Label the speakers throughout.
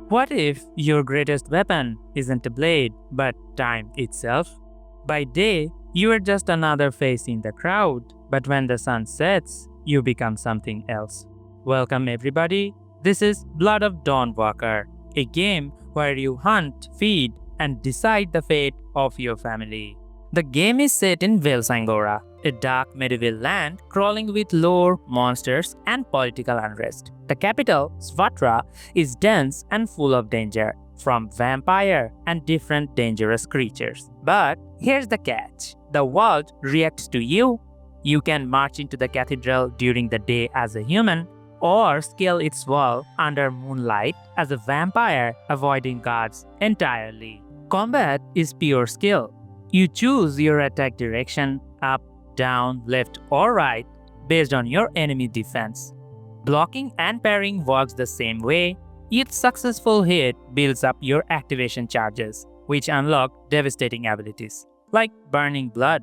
Speaker 1: What if your greatest weapon isn't a blade, but time itself? By day, you are just another face in the crowd, but when the sun sets, you become something else. Welcome everybody, this is Blood of Dawnwalker, a game where you hunt, feed, and decide the fate of your family. The game is set in Velsangora, a dark medieval land crawling with lore, monsters, and political unrest. The capital, Svatra, is dense and full of danger, from vampire and different dangerous creatures. But here's the catch. The world reacts to you. You can march into the cathedral during the day as a human, or scale its wall under moonlight as a vampire, avoiding guards entirely. Combat is pure skill. You choose your attack direction, up, down, left, or right, based on your enemy defense. Blocking and parrying works the same way. Each successful hit builds up your activation charges, which unlock devastating abilities, like Burning Blood,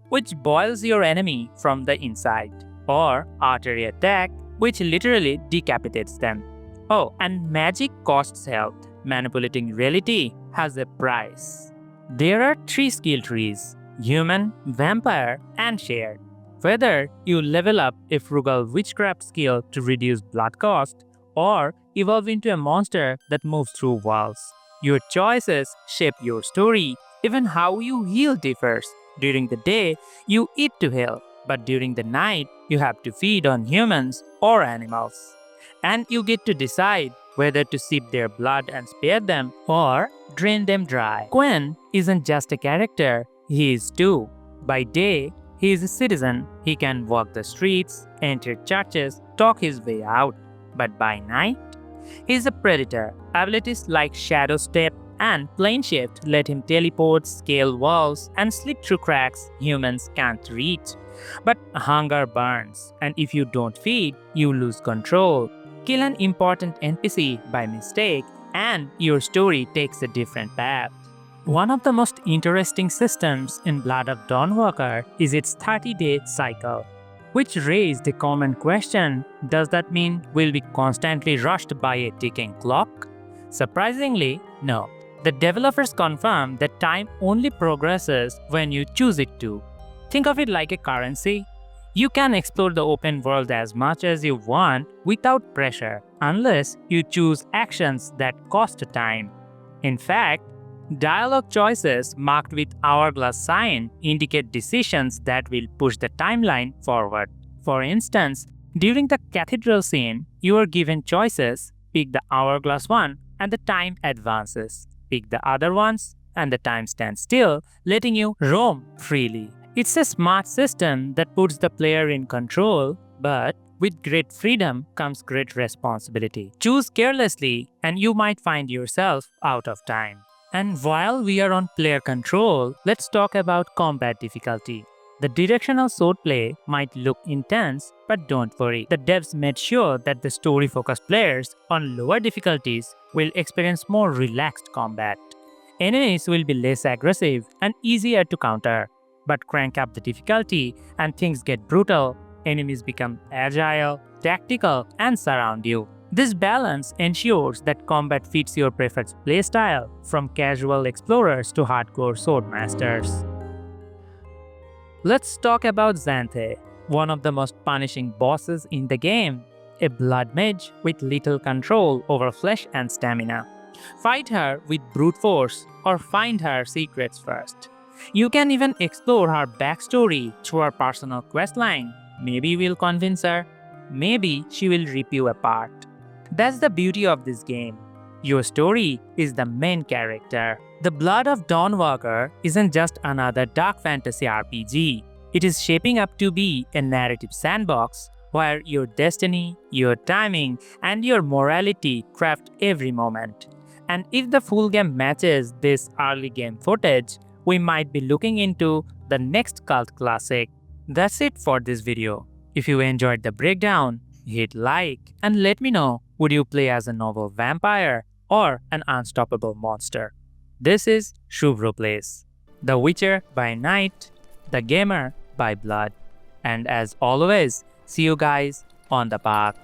Speaker 1: which boils your enemy from the inside, or Artery Attack, which literally decapitates them. Oh, and magic costs health. Manipulating reality has a price. There are 3 skill trees: human, vampire, and shared. Whether you level up a frugal witchcraft skill to reduce blood cost, or evolve into a monster that moves through walls. Your choices shape your story. Even how you heal differs. During the day, you eat to heal, but during the night, you have to feed on humans or animals. And you get to decide whether to sip their blood and spare them, or drain them dry. Coen isn't just a character, he is too. By day, he is a citizen. He can walk the streets, enter churches, talk his way out. But by night, he is a predator. Abilities like Shadow Step and Plane Shift let him teleport, scale walls, and slip through cracks humans can't reach. But hunger burns, and if you don't feed, you lose control. Kill an important NPC by mistake, and your story takes a different path. One of the most interesting systems in Blood of Dawnwalker is its 30-day cycle, which raised a common question: does that mean we'll be constantly rushed by a ticking clock? Surprisingly, no. The developers confirm that time only progresses when you choose it to. Think of it like a currency. You can explore the open world as much as you want without pressure, unless you choose actions that cost time. In fact, dialogue choices marked with hourglass sign indicate decisions that will push the timeline forward. For instance, during the cathedral scene, you are given choices: pick the hourglass one and the time advances. Pick the other ones and the time stands still, letting you roam freely. It's a smart system that puts the player in control, but with great freedom comes great responsibility. Choose carelessly and you might find yourself out of time. And while we are on player control, let's talk about combat difficulty. The directional swordplay might look intense, but don't worry. The devs made sure that the story-focused players on lower difficulties will experience more relaxed combat. Enemies will be less aggressive and easier to counter. But crank up the difficulty and things get brutal. Enemies become agile, tactical, and surround you. This balance ensures that combat fits your preferred playstyle, from casual explorers to hardcore swordmasters. Let's talk about Xanthe, one of the most punishing bosses in the game. A blood mage with little control over flesh and stamina. Fight her with brute force or find her secrets first. You can even explore her backstory through her personal questline. Maybe we'll convince her. Maybe she will rip you apart. That's the beauty of this game. Your story is the main character. The Blood of Dawnwalker isn't just another dark fantasy RPG. It is shaping up to be a narrative sandbox where your destiny, your timing, and your morality craft every moment. And if the full game matches this early game footage, we might be looking into the next cult classic. That's it for this video. If you enjoyed the breakdown, hit like and let me know, would you play as a novel vampire or an unstoppable monster? This is Shubhro Plays, The Witcher by night, The Gamer by blood. And as always, see you guys on the path.